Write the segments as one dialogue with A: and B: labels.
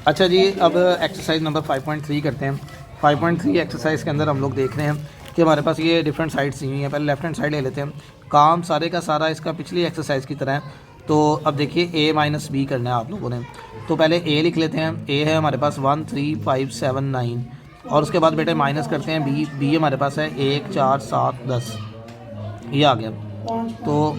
A: अच्छा जी, अब exercise number 5.3 करते हैं। 5.3 एक्सरसाइज के अंदर हम लोग देख रहे हैं कि हमारे पास ये डिफरेंट साइड्स दी हुई हैं। पहले लेफ्ट हैंड साइड ले लेते हैं। काम सारे का सारा इसका पिछली एक्सरसाइज की तरह है। तो अब देखिए a माइनस बी करना है आप लोगों ने। तो पहले a लिख लेते हैं। a है हमारे पास 1 3 5 7 9 और उसके बाद बेटे माइनस करते हैं b हमारे पास है 1 4 7 10। ये आ गया। तो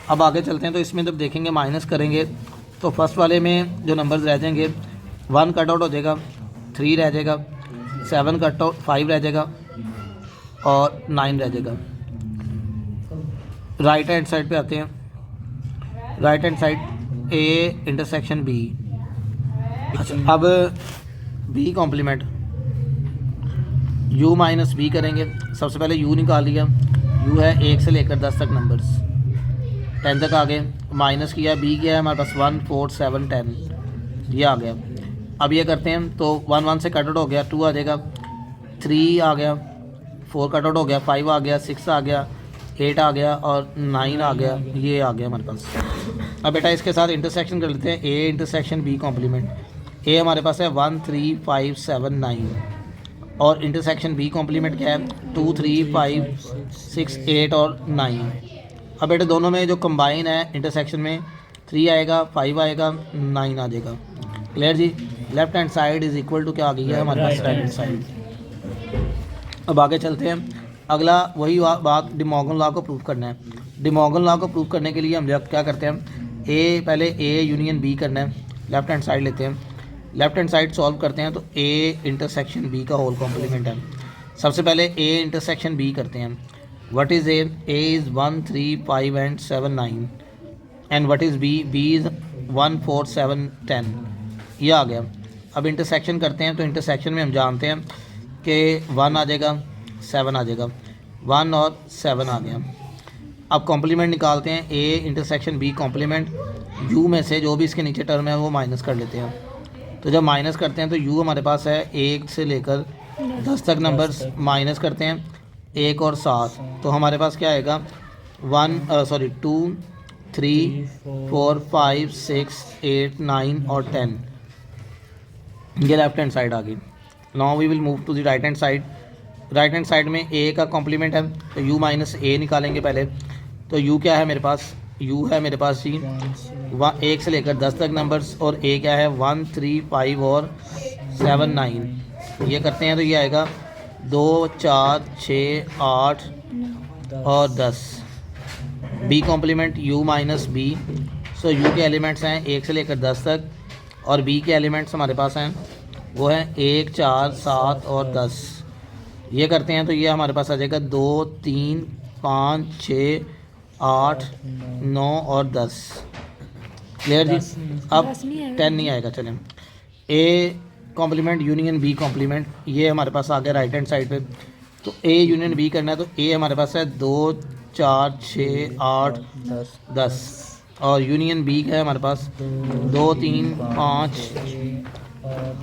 A: अब आगे चलते हैं। तो इसमें जब देखेंगे माइनस करेंगे तो फर्स्ट वाले में जो नंबर्स रह जाएंगे 1 कट आउट हो जाएगा, 3 रह जाएगा, 7 कट आउट, 5 रह जाएगा और 9 रह जाएगा। राइट हैंड साइड पे आते हैं। Right hand side A intersection B. अच्छा, अब B complement u minus B करेंगे। सबसे पहले u निकाल लिया। u है 1 से लेकर 10 तक नंबर्स, 10 तक आ गए। माइनस किया, b किया है हमारे पास 1 4 7 10, ये आ गया। अब ये करते हैं तो 1 1 से कट आउट हो गया, 2 आ जाएगा, 3 आ गया, 4 कट आउट हो गया, 5 आ गया, 6 आ गया, 8 आ गया और 9 आ गया। ये आ गया हमारे पास। अब बेटा इसके साथ इंटरसेक्शन कर लेते हैं। a intersection b complement. a हमारे पास है 1 3 5 7 9 और इंटरसेक्शन b कॉम्प्लीमेंट क्या है 2 3 5 6 8 और 9। अब बेटे दोनों में जो कंबाइन है इंटरसेक्शन में 3 आएगा, 5 आएगा, 9 आ जाएगा। क्लियर जी। Left hand side is equal to क्या आ गई है हमारे पास राइट हैंड साइड। अब आगे चलते हैं। अगला वही बात डे मॉर्गन लॉ को प्रूव करना है। डे मॉर्गन लॉ को प्रूव करने के लिए हम क्या करते हैं, पहले a यूनियन b करना है। लेफ्ट हैंड साइड लेते हैं। लेफ्ट हैंड साइड सॉल्व करते हैं तो a इंटरसेक्शन b का होल कॉम्प्लीमेंट है। सबसे पहले a इंटरसेक्शन b करते हैं। What is a is 1 3 5 and 7 9 and what is b is 1 4 7 10। ये आ गया। अब इंटरसेक्शन करते हैं तो इंटरसेक्शन में हम जानते हैं कि 1 आ जाएगा, 7 आ जाएगा, 1 और 7 आ गया। अब कॉम्प्लीमेंट निकालते हैं। a intersection b complement u में से जो भी इसके नीचे टर्म है वो माइनस कर लेते हैं। तो जब माइनस करते हैं तो u हमारे पास है 1 से लेकर 10 तक नंबर्स, माइनस करते हैं 1 और 7 तो हमारे पास क्या आएगा 2 3 4 5 6 8 9 और 10। ये लेफ्ट हैंड साइड आ गई। Now we will move to the right hand side. Right hand side में a का कॉम्प्लीमेंट है तो u माइनस a निकालेंगे पहले। तो u क्या है मेरे पास, u है मेरे पास जी 1 से लेकर 10 तक नंबर्स और a क्या है 1 3 5 और 7 9। ये करते हैं तो ये आएगा 2 4 6 8 और 10। b complement u minus b। So u के एलिमेंट्स हैं 1 से लेकर 10 तक और b के एलिमेंट्स हमारे पास हैं वो हैं 1 4 7 और 10। ये करते हैं तो ये हमारे पास आ जाएगा 2 3 5 6 8 9 और 10। क्लियर जी। अब 10 नहीं आएगा। चलें, a complement union b complement ये हमारे पास आ गया राइट हैंड साइड पे। तो a यूनियन b करना है तो a हमारे पास है 2 4 6 8 10 और यूनियन b का है हमारे पास 2 3 5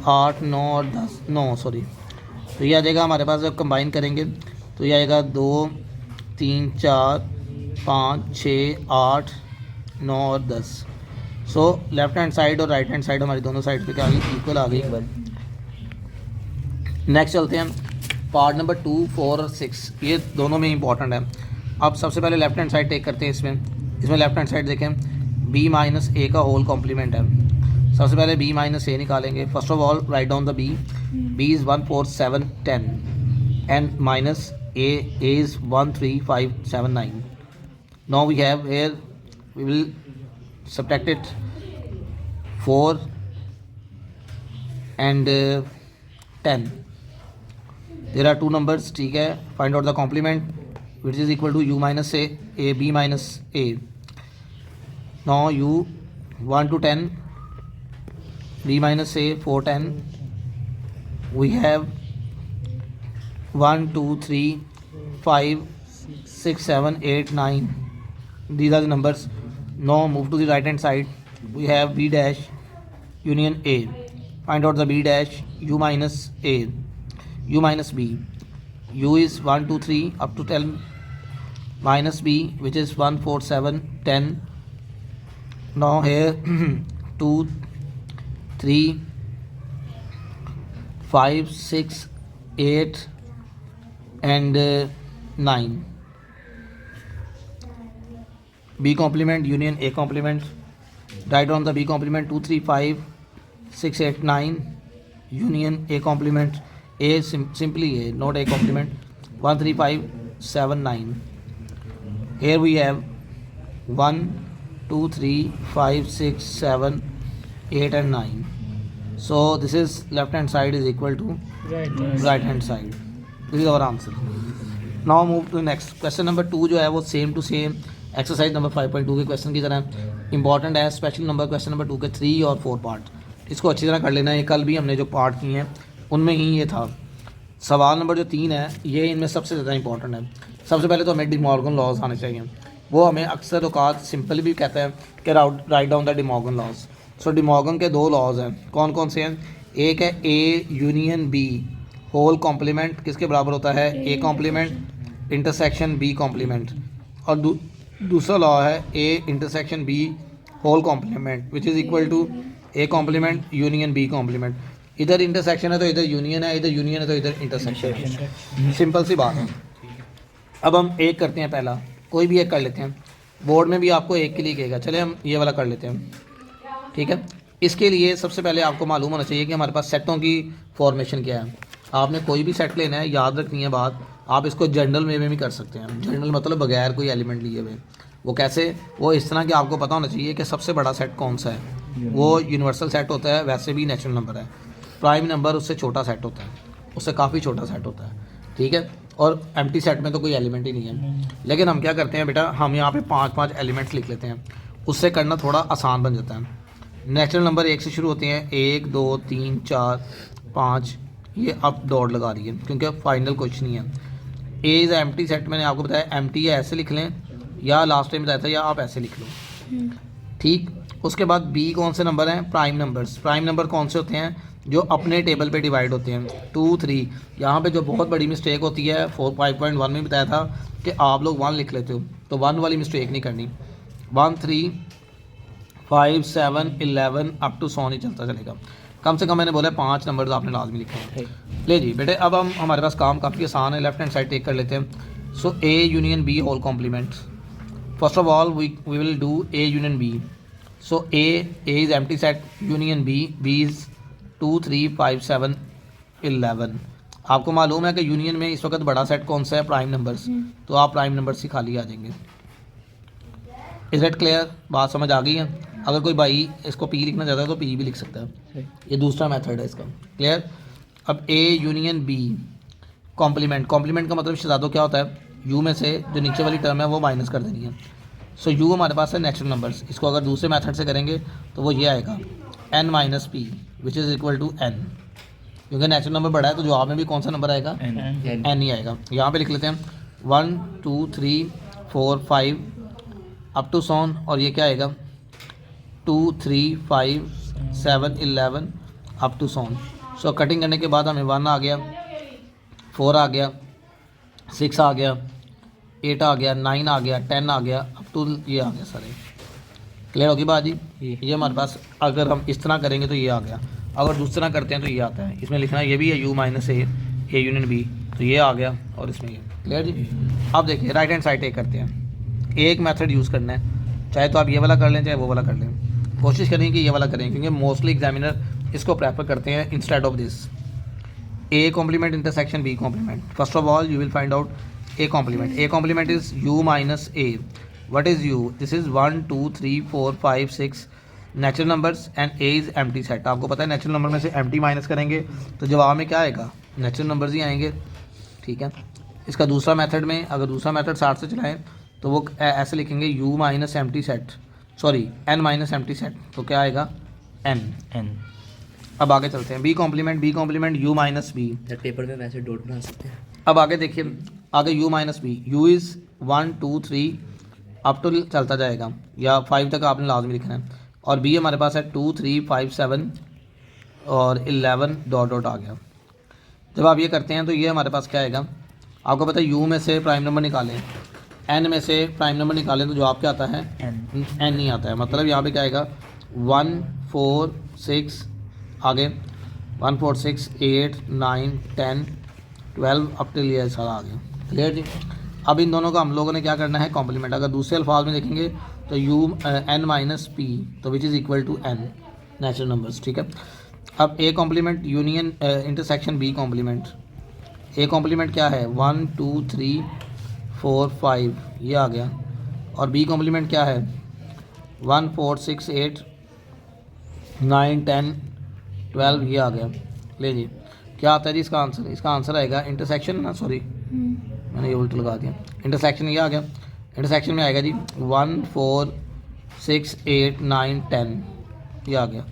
A: 8 9 और 10 9 सॉरी। तो ये आ जाएगा हमारे पास। जब कंबाइन करेंगे तो ये आएगा 2 3 4 5 6 8 9 और 10। सो लेफ्ट हैंड साइड और राइट हैंड साइड हमारी दोनों साइड पे क्या आ गई, इक्वल आ गई। नेक्स्ट चलते हैं पार्ट नंबर 2 4 और 6। ये दोनों में इंपॉर्टेंट है। अब सबसे पहले लेफ्ट हैंड साइड टेक करते हैं। इसमें लेफ्ट हैंड साइड देखें b माइनस ए का होल कॉम्प्लीमेंट है। सबसे पहले b माइनस ए निकालेंगे। First of all write down the b is 1 4 7 10 and minus a is 1 3 5 7 9। Now we have here we will subtract it 4 and 10. There are two numbers, ठीक है। find out the complement which is equal to u minus a b minus a. Now u 1 to 10 b minus a 4 10 we have 1 2 3 5 6 7 8 9. These are the numbers. Now move to the right hand side. We have b dash union a. Find out the b dash u minus a, u minus b. U is 1 2 3 up to 10 minus b which is 1 4 7 10. Now here 2 3 5 6 8 and 9. B complement union A complement. Write down the B complement. 2 3 5 6 8 9 union A complement. A simply A, not A complement. 1 3 5 7 9. Here we have 1 2 3 5 6 7 8 and 9. So this is left hand side is equal to right hand side. This is our answer. Now move to the next question. Number 2 जो है वो same to same exercise number 5.2 के question की तरह important है. Special number question number 2 के 3 और 4 part. इसको अच्छी तरह कर लेना है. कल भी हमने जो पार्ट किए हैं उनमें ही ये था. सवाल नंबर जो 3 है ये इनमें सबसे ज़्यादा इंपॉर्टेंट है. सबसे पहले तो हमें डी मॉर्गन लॉज आने चाहिए. वो हमें अक्सर औकात सिंपल भी कहते हैं कि write down the De Morgan laws. So De Morgan के 2 लॉज हैं. कौन कौन से हैं? एक है A union B whole complement किसके बराबर होता है? A complement intersection B complement. और दूसरा लॉ है A intersection B whole complement which is equal to A complement union B complement. इधर इंटरसेक्शन है तो इधर यूनियन है, इधर यूनियन है तो इधर इंटरसेक्शन है. सिंपल सी बात है. अब हम एक करते हैं. पहला कोई भी एक कर लेते हैं. बोर्ड में भी आपको एक के लिए कहेगा. चले हम ये वाला कर लेते हैं. ठीक है. इसके लिए सबसे पहले आपको मालूम होना चाहिए कि हमारे पास सेटों की फॉर्मेशन क्या है. आपने कोई भी सेट लेना है, याद रखनी है बात. आप इसको जनरल में भी कर सकते हैं. जनरल मतलब बगैर कोई एलिमेंट लिए हुए. वो कैसे? वो इस तरह कि आपको पता होना चाहिए कि सबसे बड़ा सेट कौन सा है. वो यूनिवर्सल सेट होता है. वैसे भी नेचुरल नंबर है. प्राइम नंबर उससे छोटा सेट होता है, उससे काफ़ी छोटा सेट होता है. ठीक है. और एम्प्टी सेट में तो कोई एलिमेंट ही नहीं है. लेकिन हम क्या करते हैं बेटा, हम यहाँ पे 5 एलिमेंट्स लिख लेते हैं. उससे करना थोड़ा आसान बन जाता है. नेचुरल नंबर 1 से शुरू होते हैं. 1 2 3 4 5. ये अब डॉट लगा रही है क्योंकि फाइनल कुछ नहीं है. ए इज़ एम्प्टी सेट. मैंने आपको बताया एम्प्टी है ऐसे लिख लें, या लास्ट टाइम बताया था या आप ऐसे लिख लो. ठीक. उसके बाद बी कौन से नंबर हैं? Prime numbers. प्राइम नंबर कौन से होते हैं? जो अपने टेबल पे डिवाइड होते हैं. 2 3. यहाँ पे जो बहुत बड़ी मिस्टेक होती है 5.1 में बताया था कि आप लोग 1 लिख लेते हो, तो 1 वाली मिस्टेक नहीं करनी. 1 3 5 7 11 अप टू 100 नहीं चलता चलेगा. कम से कम मैंने बोला 5 नंबर्स आपने लाजमी लिखे हैं. ले जी बेटे, अब हम हमारे पास काम काफ़ी आसान है. लेफ्ट हैंड साइड टेक कर लेते हैं. So A union B whole complement. First of all we will do A union B. So A is empty set. Union B is 2 3 5 7 11. आपको मालूम है कि यूनियन में इस वक्त बड़ा सेट कौन सा है? Prime numbers. तो आप प्राइम नंबर्स ही खाली आ जाएंगे. Is it clear? बात समझ आ गई है? अगर कोई भाई इसको पी लिखना चाहता है तो पी भी लिख सकता है. ये दूसरा मेथड है इसका. क्लियर? अब A union B complement. Complement का मतलब शहजादों क्या होता है? यू में से जो नीचे वाली टर्म है वो माइनस कर देनी है. सो यू हमारे पास है नेचुरल नंबर्स. इसको अगर दूसरे मेथड से करेंगे तो वो ये आएगा n minus P which is equal to n. क्योंकि नेचुरल नंबर बड़ा है तो जवाब में भी कौन सा नंबर आएगा? n ही आएगा. यहाँ पे लिख लेते हैं 1 2 3 4 5 अप टू 100. और ये क्या आएगा? 2 3 5 7 11 अप टू 100. सो कटिंग करने के बाद हमें 1 आ गया, 4 आ गया, 6 आ गया, 8 आ गया, 9 आ गया, 10 आ गया, अप टू ये आ गया सारे. क्लियर होगी बात जी? ये हमारे पास अगर हम इस तरह करेंगे तो ये आ गया. अगर दूसरी तरह करते हैं तो ये आता है. इसमें लिखना ये भी है u minus A union B. तो ये आ गया और इसमें ये. क्लियर जी? अब देखिए राइट हैंड साइड टेक करते हैं. एक मेथड यूज़ करना है. चाहे तो आप ये वाला कर लें चाहे वो वाला कर लें. कोशिश करें कि ये वाला करें क्योंकि मोस्टली एग्जामिनर इसको प्रेफर करते हैं instead of this. A complement intersection B complement. First of all you will find out A complement. A complement is u minus A. What is u? This is 1 2 3 4 5 6 natural numbers and a is empty set. आपको पता है natural number में से empty minus करेंगे तो जवाब में क्या आएगा? नेचुरल नंबर्स ही आएंगे. ठीक है. इसका दूसरा मेथड में अगर दूसरा मेथड 60 से चलाएं तो वो ऐसे लिखेंगे u minus empty set, sorry n minus empty set. तो क्या आएगा? n. अब आगे चलते हैं. B complement u minus B.
B: Paper में वैसे डॉट बना सकते हैं.
A: अब आगे देखिए, आगे u minus B. u is 1 2 3 up to चलता जाएगा या 5 तक आपने लाजमी लिखना है. और b हमारे पास है 2 3 5 7 और 11 डॉट डॉट आ गया. जब आप ये करते हैं तो ये हमारे पास क्या आएगा? आपको पता है u में से प्राइम नंबर निकालें, n में से प्राइम नंबर निकालें तो जवाब क्या आता है? n नहीं आता है. मतलब यहाँ पे क्या आएगा? 1 4 6 आगे 1 4 6 8 9 10 12 अप टिल ये सारा आ गया। क्लियर जी। अब इन दोनों का हम लोगों ने क्या करना है, कॉम्प्लीमेंट। अगर दूसरे अल्फाज में देखेंगे तो u n माइनस पी, तो which is equal to n natural numbers. ठीक है। अब A complement union intersection B complement. A complement क्या है, 1 2 3 4 5 ये आ गया। और बी कॉम्प्लीमेंट क्या है, 1 4 6 8 9 10 12 ये आ गया। ले जी, क्या आता है जी इसका आंसर? इसका आंसर आएगा इंटरसेक्शन ना, सॉरी मैंने ये उल्टा लगा दिया। इंटरसेक्शन ये आ गया। इंटरसेक्शन में आएगा जी 1 4 6 8 9 10 ये आ गया।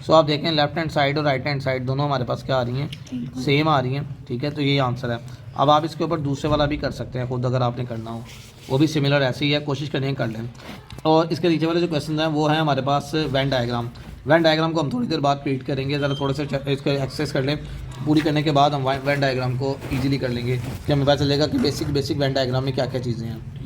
A: सो आप देखें लेफ्ट हैंड साइड और राइट हैंड साइड दोनों हमारे पास क्या आ रही हैं, सेम आ रही हैं। ठीक है, तो ये आंसर है। अब आप इसके ऊपर दूसरे वाला भी कर सकते हैं खुद, अगर आपने करना हो, वो भी सिमिलर ऐसे ही है, कोशिश करें कर लें। और इसके नीचे वाले जो क्वेश्चन हैं वो है हमारे पास वेन डायग्राम। वेन डायग्राम को हम थोड़ी देर बाद क्रिएट करेंगे, ज़रा थोड़े से इसको एक्सरसाइज कर लें। पूरी करने के बाद हम वेन डायग्राम को ईजिली कर लेंगे कि हमें पता चलेगा कि बेसिक वेन डायग्राम में क्या क्या चीज़ें हैं।